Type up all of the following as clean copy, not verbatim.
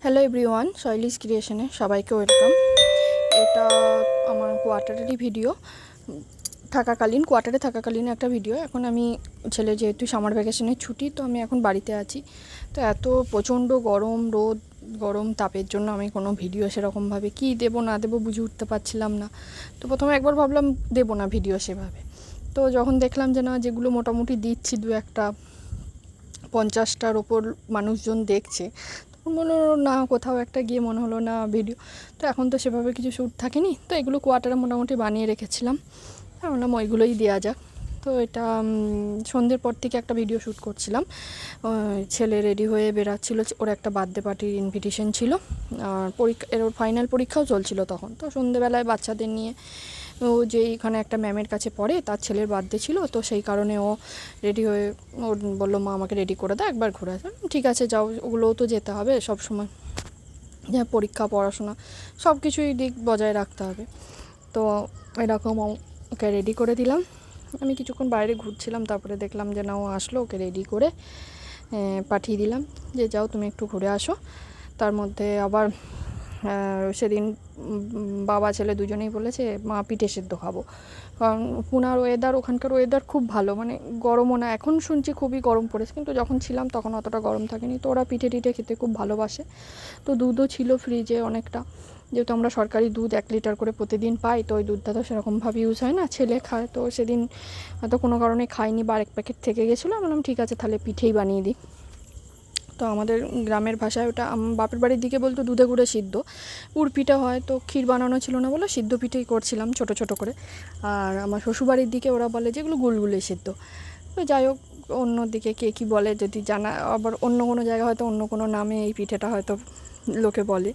Hello everyone, শৈলিস ক্রিয়েশনে সবাইকে welcome. এটা আমার কোয়ার্টারেরই ভিডিও, কোয়ার্টারে থাকাকালীন একটা ভিডিও। এখন আমি ছেলে যেহেতু সামার ভ্যাকেশনের ছুটি, তো আমি এখন বাড়িতে আছি। তো এত প্রচণ্ড গরম তাপের জন্য আমি কোনো ভিডিও সেরকমভাবে কী দেবো না দেবো বুঝে উঠতে পারছিলাম না। তো প্রথমে একবার ভাবলাম দেবো না ভিডিও সেভাবে। তো যখন দেখলাম যে না, যেগুলো মোটামুটি দিচ্ছি দু একটা 50টার ওপর মানুষজন দেখছে, মনে হলো না কোথাও একটা গিয়ে মনে হলো না ভিডিও। তো এখন তো সেভাবে কিছু শ্যুট থাকেনি, তো এগুলো কোয়ার্টারে মোটামুটি বানিয়ে রেখেছিলাম, ভাবলাম ওইগুলোই দেওয়া যাক। তো এটা সন্ধ্যের পর থেকে একটা ভিডিও শ্যুট করছিলাম। ছেলে রেডি হয়ে বেরাচ্ছিলো, ওর একটা বার্থডে পার্টির ইনভিটেশন ছিল, আর ওর ফাইনাল পরীক্ষাও চলছিল তখন। তো সন্ধ্যেবেলায় বাচ্চাদের নিয়ে, ও যে এখানে একটা ম্যামের কাছে পড়ে, তার ছেলের বার্থডে ছিল, তো সেই কারণে ও রেডি হয়ে ওর বললো মা আমাকে রেডি করে দাও, একবার ঘুরে আসো। ঠিক আছে যাও, ওগুলোও তো যেতে হবে সব সময়, যে পরীক্ষা পড়াশোনা সব কিছুই দিক বজায় রাখতে হবে। তো এরকম ওকে রেডি করে দিলাম। আমি কিছুক্ষণ বাইরে ঘুরছিলাম, তারপরে দেখলাম যে না ও আসলো, ওকে রেডি করে পাঠিয়ে দিলাম যে যাও তুমি একটু ঘুরে আসো। তার মধ্যে আবার সেদিন বাবা ছেলে দুজনেই বলেছে মা পিঠে সেদ্ধ খাবো, কারণ পুনার ওয়েদার, ওখানকার ওয়েদার খুব ভালো, মানে গরমও না। এখন শুনছি খুবই গরম পড়েছে, কিন্তু যখন ছিলাম তখন অতটা গরম থাকেনি। তো ওরা পিঠে টিঠে খেতে খুব ভালোবাসে। তো দুধও ছিল ফ্রিজে অনেকটা, যেহেতু আমরা সরকারি দুধ 1 লিটার করে প্রতিদিন পাই, তো ওই দুধটা তো সেরকমভাবে ইউজ হয় না, ছেলে খায়। তো সেদিন হয়তো কোনো কারণে খাইনি বা 1 প্যাকেট থেকে গেছিলো, আমি বললাম ঠিক আছে তাহলে পিঠেই বানিয়ে দিই। তো আমাদের গ্রামের ভাষায় ওটা বাপের বাড়ির দিকে বলতো দুধে গুঁড়ে সিদ্ধ, গুড় পিঠে হয়। তো ক্ষীর বানানো ছিল না বলে সিদ্ধ পিঠেই করছিলাম ছোটো ছোটো করে। আর আমার শ্বশুরবাড়ির দিকে ওরা বলে যেগুলো গুলগুলে সিদ্ধ। তো যাই হোক, অন্য দিকে কে কী বলে যদি জানা, আবার অন্য কোনো জায়গায় হয়তো অন্য কোনো নামে এই পিঠেটা হয়তো লোকে বলে।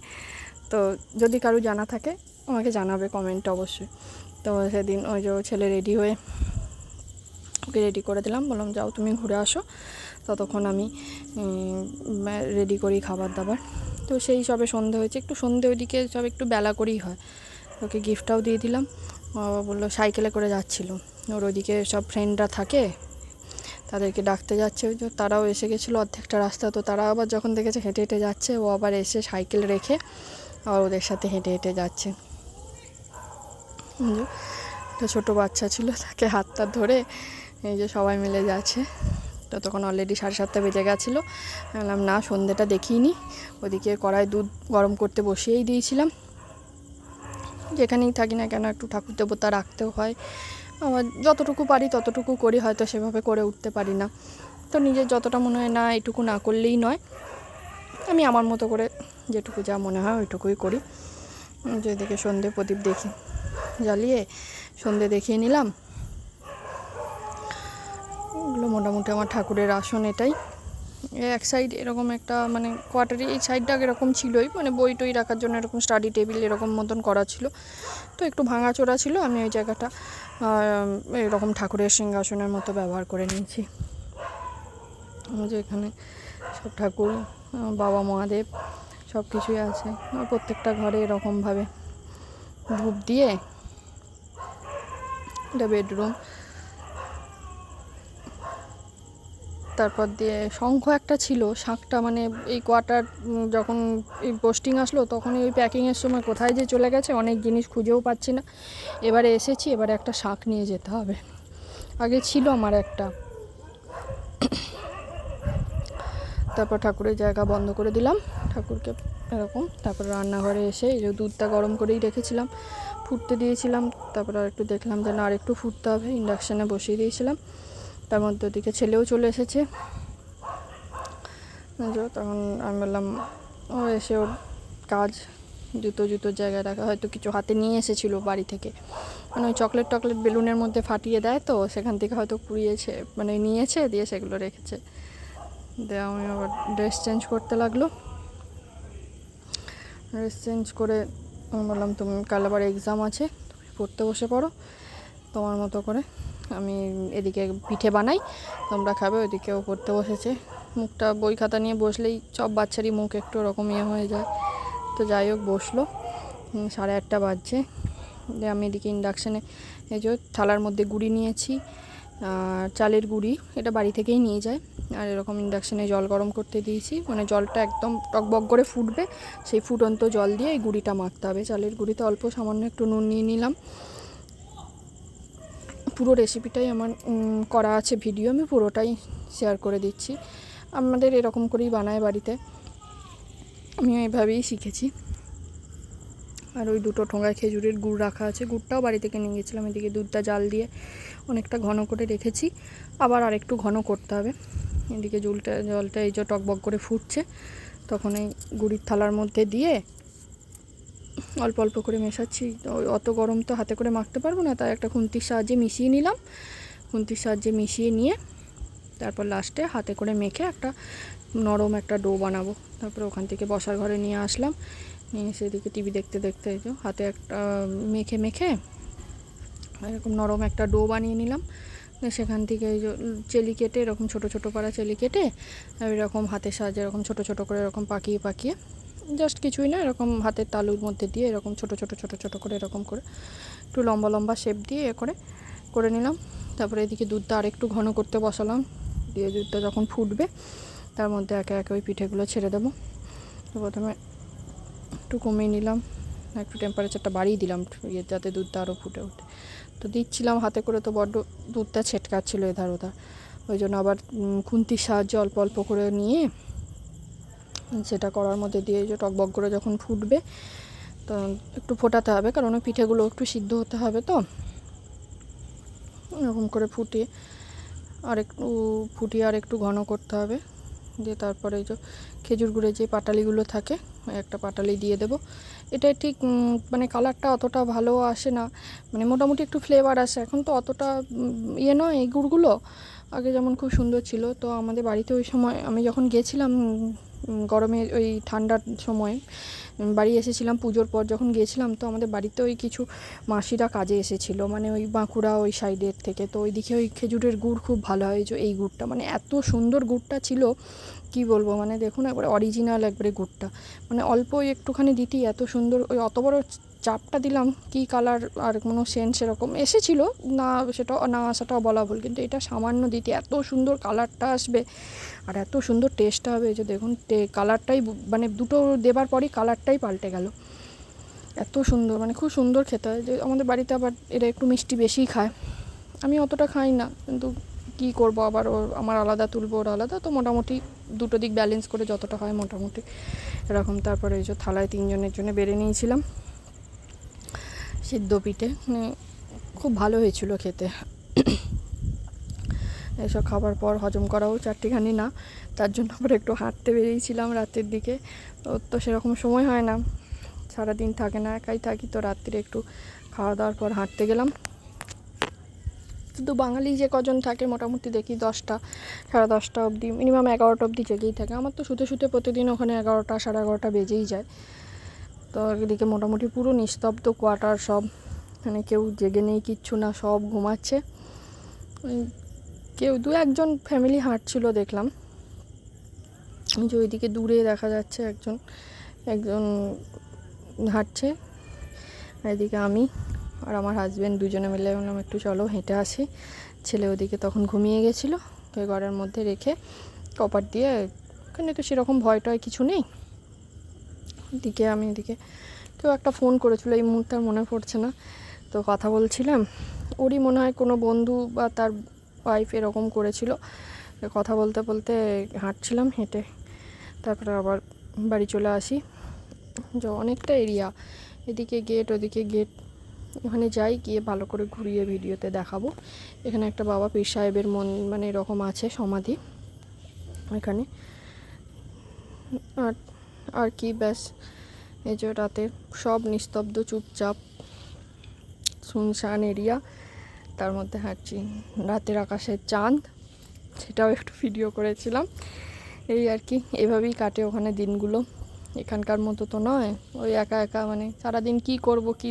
তো যদি কারো জানা থাকে আমাকে জানাবে কমেন্টে অবশ্যই। তো সেদিন ওই যে ছেলে রেডি হয়ে, ওকে রেডি করে দিলাম, বললাম যাও তুমি ঘুরে আসো, ততক্ষণ আমি রেডি করি খাবার দাবার। তো সেই সবে সন্ধে হয়েছে, একটু সন্ধে ওইদিকে সব একটু বেলা করেই হয়। ওকে গিফটটাও দিয়ে দিলাম। বাবা বললো সাইকেলে করে যাচ্ছিলো, ওর ওইদিকে সব ফ্রেন্ডরা থাকে, তাদেরকে ডাকতে যাচ্ছে। ওই যে তারাও এসে গেছিলো অর্ধেকটা রাস্তা, তো তারা আবার যখন দেখেছে হেঁটে হেঁটে যাচ্ছে, ও আবার এসে সাইকেল রেখে আবার ওদের সাথে হেঁটে হেঁটে যাচ্ছে। একটা ছোটো বাচ্চা ছিল, তাকে হাতটা ধরে এই যে সবাই মিলে যাচ্ছে। তো তখন অলরেডি 7:30 বেজে গেছিলো। বললাম না সন্ধ্যেটা দেখিয়ে নি, ওদিকে কড়াই দুধ গরম করতে বসিয়েই দিয়েছিলাম। যেখানেই থাকি না কেন একটু ঠাকুর দেবতা রাখতেও হয়, আবার যতটুকু পারি ততটুকু করি, হয়তো সেভাবে করে উঠতে পারি না। তো নিজের যতটা মনে হয় না এটুকু না করলেই নয়, আমি আমার মতো করে যেটুকু যা মনে হয় ওইটুকুই করি। যেদিকে সন্ধে প্রদীপ জ্বালিয়ে সন্ধে দেখিয়ে নিলাম। এগুলো মোটামুটি আমার ঠাকুরের আসন। এটাই এক সাইড এরকম একটা, মানে কোয়ার্টারে এই সাইডটা এরকম ছিলই, মানে বই টই রাখার জন্য এরকম স্টাডি টেবিল এরকম মতন করা ছিল। তো একটু ভাঙাচোরা ছিল, আমি ওই জায়গাটা এরকম ঠাকুরের সিংহাসনের মতো ব্যবহার করে নিয়েছি। যে এখানে সব ঠাকুর, বাবা মহাদেব সব কিছুই আছে। প্রত্যেকটা ঘরে এরকমভাবে ধূপ দিয়ে, এটা বেডরুম। তারপর দিয়ে শঙ্খ একটা ছিল, শাঁখটা মানে এই কোয়ার্টার যখন এই পোস্টিং আসলো তখনই ওই প্যাকিংয়ের সময় কোথায় যে চলে গেছে, অনেক জিনিস খুঁজেও পাচ্ছি না। এবারে এসেছি, এবারে একটা শাঁখ নিয়ে যেতে হবে। আগে ছিল আমার একটা। তারপর ঠাকুরের জায়গা বন্ধ করে দিলাম, ঠাকুরকে এরকম। তারপর রান্নাঘরে এসে এই যে দুধটা গরম করেই রেখেছিলাম, ফুটতে দিয়েছিলাম। তারপর আর একটু দেখলাম যে না আর একটু ফুটতে হবে, ইন্ডাকশানে বসিয়ে দিয়েছিলাম। তার মধ্যে ওদিকে ছেলেও চলে এসেছে। তখন আমি বললাম, ও এসে ওর কাজ, জুতোর জায়গায় রাখা, হয়তো কিছু হাতে নিয়ে এসেছিলো বাড়ি থেকে, মানে ওই চকলেট বেলুনের মধ্যে ফাটিয়ে দেয়, তো সেখান থেকে হয়তো কুড়িয়েছে, মানে নিয়েছে, দিয়ে সেগুলো রেখেছে। দিয়ে আমি আবার ড্রেস চেঞ্জ করতে লাগলো। ড্রেস চেঞ্জ করে আমি বললাম তুমি কাল আবার এক্সাম আছে, তুমি পড়তে বসে পড়ো তোমার মতো করে। আমি এদিকে পিঠে বানাই, তোমরা খাবে। ওইদিকেও পড়তে বসেছে। মুখটা বই খাতা নিয়ে বসলেই সব বাচ্চারই মুখ একটু ওরকম হয়ে যায়। তো যাই হোক বসলো। 8:30 বাজছে। দিয়ে আমি এদিকে ইন্ডাকশানে এই যে থালার মধ্যে গুঁড়ি নিয়েছি, আর চালের গুঁড়ি, এটা বাড়ি থেকেই নিয়ে যায়। আর এরকম ইন্ডাকশানে জল গরম করতে দিয়েছি, মানে জলটা একদম টকবক করে ফুটবে, সেই ফুটন্ত জল দিয়ে এই গুঁড়িটা মাখতে হবে। চালের গুঁড়িতে অল্প সামান্য একটু নুন নিয়ে নিলাম। পুরো রেসিপিটাই আমার করা আছে ভিডিও, আমি পুরোটাই শেয়ার করে দিচ্ছি। আমাদের এরকম করেই বানায় বাড়িতে, আমিও এভাবেই শিখেছি। আর ওই দুটো ঠোঙায় খেজুরের গুড় রাখা আছে, গুড়টাও বাড়ি থেকে নিয়ে গেছিলাম। এদিকে দুধটা জাল দিয়ে অনেকটা ঘন করে রেখেছি, আবার আরেকটু ঘন করতে হবে। এদিকে জলটা এই যে টকবক করে ফুটছে, তখন এই গুড়ির থালার মধ্যে দিয়ে অল্প অল্প করে মেশাচ্ছি। অত গরম তো হাতে করে মাখতে পারবো না, তাই একটা খুন্তির সাহায্যে মিশিয়ে নিলাম। খুন্তির সাহায্যে মিশিয়ে নিয়ে তারপর লাস্টে হাতে করে মেখে একটা নরম একটা ডো বানাবো। তারপরে ওখান থেকে বসার ঘরে নিয়ে আসলাম, নিয়ে সেদিকে টিভি দেখতে দেখতে এই যে হাতে একটা মেখে মেখে এরকম নরম একটা ডো বানিয়ে নিলাম। সেখান থেকে এই যে চেলি কেটে এরকম ছোটো ছোটো পাড়া চেলি কেটে এরকম হাতের সাহায্যে এরকম ছোটো ছোটো করে এরকম পাকিয়ে পাকিয়ে, জাস্ট কিছুই না, এরকম হাতের তালুর মধ্যে দিয়ে এরকম ছোটো ছোটো ছোটো ছোটো করে এরকম করে একটু লম্বা লম্বা শেপ দিয়ে করে নিলাম। তারপরে এদিকে দুধটা আরেকটু ঘন করতে বসালাম, দিয়ে দুধটা যখন ফুটবে তার মধ্যে একে একে ওই পিঠেগুলো ছেড়ে দেবো। তো প্রথমে একটু কমিয়ে নিলাম, একটু টেম্পারেচারটা বাড়িয়ে দিলাম যাতে দুধটা আরও ফুটে ওঠে। তো দিচ্ছিলাম হাতে করে, তো বড্ড দুধটা ছেটকাচ্ছিলো এধার ওধার, ওই জন্য আবার খুন্তির সাহায্যে অল্প অল্প করে নিয়ে সেটা করার মধ্যে দিয়ে যে টকবক করে যখন ফুটবে তো একটু ফোটাতে হবে, কারণ ওই পিঠেগুলো একটু সিদ্ধ হতে হবে। তো এরকম করে ফুটিয়ে আর একটু ঘন করতে হবে। দিয়ে তারপরে এই যে খেজুর গুড়ের যে পাটালিগুলো থাকে, একটা পাটালি দিয়ে দেব। এটা ঠিক মানে কালারটা অতটা ভালো আসে না, মানে মোটামুটি একটু ফ্লেভার আসে। এখন তো অতটা ইয়ে নয় এই গুড়গুলো, আগে যেমন খুব সুন্দর ছিল। তো আমাদের বাড়িতে ওই সময় আমি যখন গিয়েছিলাম গরমে ওই ঠান্ডার সময় বাড়ি এসেছিলাম পুজোর পর যখন গিয়েছিলাম, তো আমাদের বাড়িতে ওই কিছু মাসিরা কাজে এসেছিলো, মানে ওই বাঁকুড়া ওই সাইডের থেকে। তো ওইদিকে ওই খেজুরের গুড় খুব ভালো হয়, যে এই গুড়টা মানে এত সুন্দর গুড়টা ছিল, কি বলবো, মানে দেখুন একবারে অরিজিনাল একবারে গুড়টা, মানে অল্প একটুখানি দিতেই এত সুন্দর। ওই অত বড় চাপটা দিলাম, কি কালার আর কোনো সেন্ট সেরকম এসেছিলো না, সেটা না আসাটাও বলা ভুল, কিন্তু এটা সামান্য দিতে এত সুন্দর কালারটা আসবে আর এত সুন্দর টেস্টটা হবে। যে দেখুন কালারটাই মানে দুটো দেবার পরই কালারটাই পাল্টে গেল, এত সুন্দর, মানে খুব সুন্দর খেতে হয়। যে আমাদের বাড়িতে আবার এরা একটু মিষ্টি বেশিই খায়, আমি অতটা খাই না, কিন্তু কী করবো, আবার আমার আলাদা তুলবো ওর আলাদা, তো মোটামুটি দুটো দিক ব্যালেন্স করে যতটা হয় মোটামুটি এরকম। তারপরে এই যে থালায় 3 জনের জন্য বেড়ে নিয়েছিলাম সিদ্ধ পিঠে, মানে খুব ভালো হয়েছিল খেতে। এসব খাবার পর হজম করাও চারটিখানি না, তার জন্য আবার একটু হাঁটতে বেরিয়েছিলাম রাতের দিকে। তো সেরকম সময় হয় না, সারাদিন থাকে না, একাই থাকি, তো রাত্রিরে একটু খাওয়া দাওয়ার পর হাঁটতে গেলাম। শুধু বাঙালি যে কজন থাকে মোটামুটি দেখি 10টা 10:30 অবধি, মিনিমাম 11টা অবধি জেগেই থাকে। আমার তো শুতে শুতে প্রতিদিন ওখানে 11টা 11:30 বেজেই যায়। তো এদিকে মোটামুটি পুরো নিস্তব্ধ কোয়ার্টার সব, মানে কেউ জেগে নেই, কিচ্ছু না, সব ঘুমাচ্ছে। কেউ 2-1জন ফ্যামিলি হাঁটছিল দেখলাম, যে ওইদিকে দূরে দেখা যাচ্ছে একজন হাঁটছে। এদিকে আমি আর আমার হাজব্যান্ড দুজনে মিলে বললাম একটু চলো হেঁটে আসি। ছেলে ওদিকে তখন ঘুমিয়ে গেছিলো, তো ঘরের মধ্যে রেখে কপার দিয়ে, ওখানে তো সেরকম ভয় টয় কিছু নেই। এদিকে কেউ একটা ফোন করেছিল, এই মুহূর্তে আর মনে পড়ছে না, তো কথা বলছিলাম। ওরই মনে হয় কোনো বন্ধু বা তার ওয়াইফ এরকম করেছিল। কথা বলতে বলতে হাঁটছিলাম, হেঁটে তারপরে আবার বাড়ি চলে আসি। যে অনেকটা এরিয়া, এদিকে গেট ওদিকে গেট, ওখানে যাই, গিয়ে ভালো করে ঘুরিয়ে ভিডিওতে দেখাবো। এখানে একটা বাবা পীর সাহেবের মানে এরকম আছে সমাধি এখানে। আর কি ব্যাস, এই যে রাতে সব নিস্তব্ধ চুপচাপ শুনশান এরিয়া, তার মধ্যে হাঁটছি। রাতের আকাশের চাঁদ, সেটাও একটু ভিডিও করেছিলাম। এই আর কি, এভাবেই কাটে ওখানে দিনগুলো। এখানকার মতো তো নয়, ওই একা একা, মানে সারাদিন কি করব কি